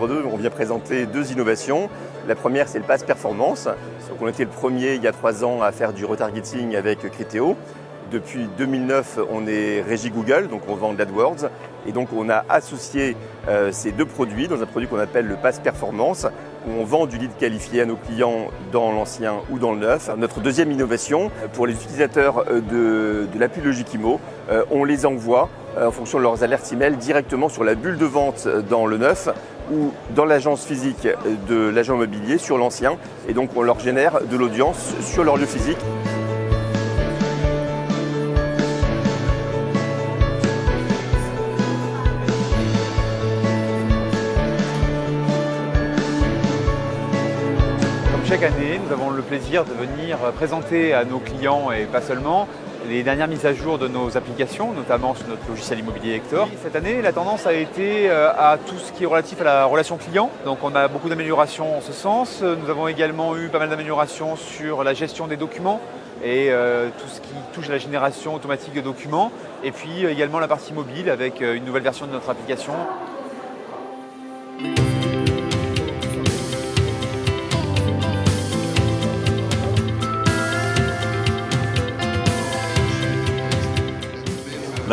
sur deux, on vient présenter deux innovations. La première, c'est le Pass Performance. Donc, on était le premier il y a 3 ans à faire du retargeting avec Criteo. Depuis 2009, on est régie Google, donc on vend de l'AdWords. Et donc on a associé ces deux produits dans un produit qu'on appelle le Pass Performance, où on vend du lead qualifié à nos clients dans l'ancien ou dans le neuf. Notre deuxième innovation, pour les utilisateurs de l'appli Logikimo, on les envoie en fonction de leurs alertes email directement sur la bulle de vente dans le neuf ou dans l'agence physique de l'agent immobilier sur l'ancien. Et donc on leur génère de l'audience sur leur lieu physique. Chaque année, nous avons le plaisir de venir présenter à nos clients et pas seulement les dernières mises à jour de nos applications, notamment sur notre logiciel immobilier Hector. Cette année, la tendance a été à tout ce qui est relatif à la relation client. Donc on a beaucoup d'améliorations en ce sens. Nous avons également eu pas mal d'améliorations sur la gestion des documents et tout ce qui touche à la génération automatique de documents. Et puis également la partie mobile avec une nouvelle version de notre application.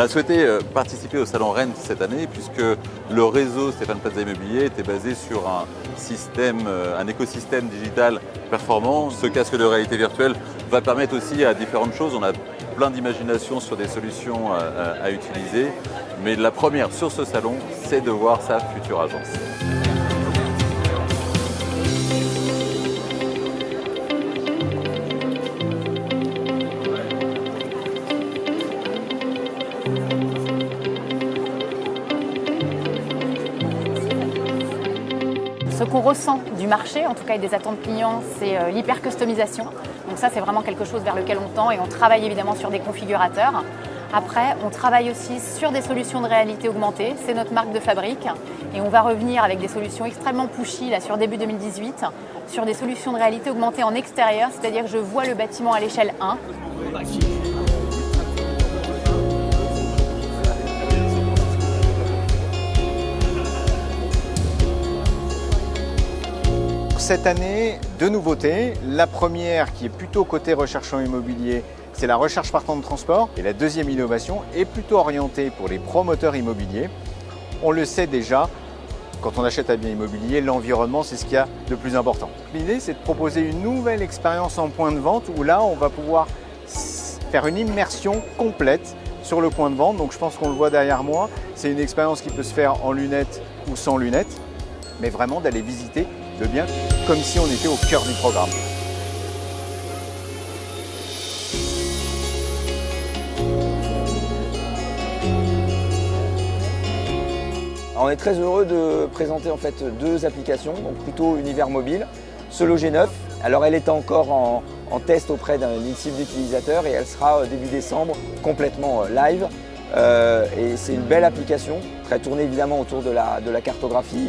On a souhaité participer au Salon Rennes cette année puisque le réseau Stéphane Plaza Immobilier était basé sur un écosystème digital performant. Ce casque de réalité virtuelle va permettre aussi à différentes choses. On a plein d'imagination sur des solutions à utiliser. Mais la première sur ce salon, c'est de voir sa future agence. Ce qu'on ressent du marché, en tout cas et des attentes clients, c'est l'hyper-customisation. Donc ça, c'est vraiment quelque chose vers lequel on tend et on travaille évidemment sur des configurateurs. Après, on travaille aussi sur des solutions de réalité augmentée. C'est notre marque de fabrique. Et on va revenir avec des solutions extrêmement pushy là, sur début 2018, sur des solutions de réalité augmentée en extérieur, c'est-à-dire que je vois le bâtiment à l'échelle 1. Cette année, deux nouveautés. La première, qui est plutôt côté recherche en immobilier, c'est la recherche par temps de transport. Et la deuxième innovation est plutôt orientée pour les promoteurs immobiliers. On le sait déjà, quand on achète un bien immobilier, l'environnement, c'est ce qu'il y a de plus important. L'idée, c'est de proposer une nouvelle expérience en point de vente où là, on va pouvoir faire une immersion complète sur le point de vente. Donc je pense qu'on le voit derrière moi. C'est une expérience qui peut se faire en lunettes ou sans lunettes, mais vraiment d'aller visiter le bien comme si on était au cœur du programme. On est très heureux de présenter en fait deux applications, donc plutôt univers mobile. SeLoger9, alors elle est encore en test auprès d'une cible d'utilisateurs et elle sera début décembre complètement live. Et c'est une belle application, très tournée évidemment autour de la cartographie,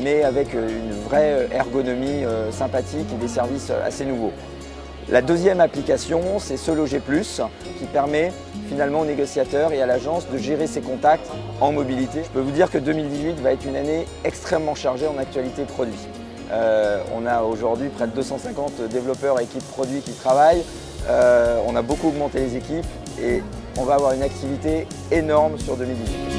mais avec une vraie ergonomie sympathique et des services assez nouveaux. La deuxième application, c'est SeLoger+, qui permet finalement aux négociateurs et à l'agence de gérer ses contacts en mobilité. Je peux vous dire que 2018 va être une année extrêmement chargée en actualité produit. On a aujourd'hui près de 250 développeurs et équipes produits qui travaillent. On a beaucoup augmenté les équipes et on va avoir une activité énorme sur 2018.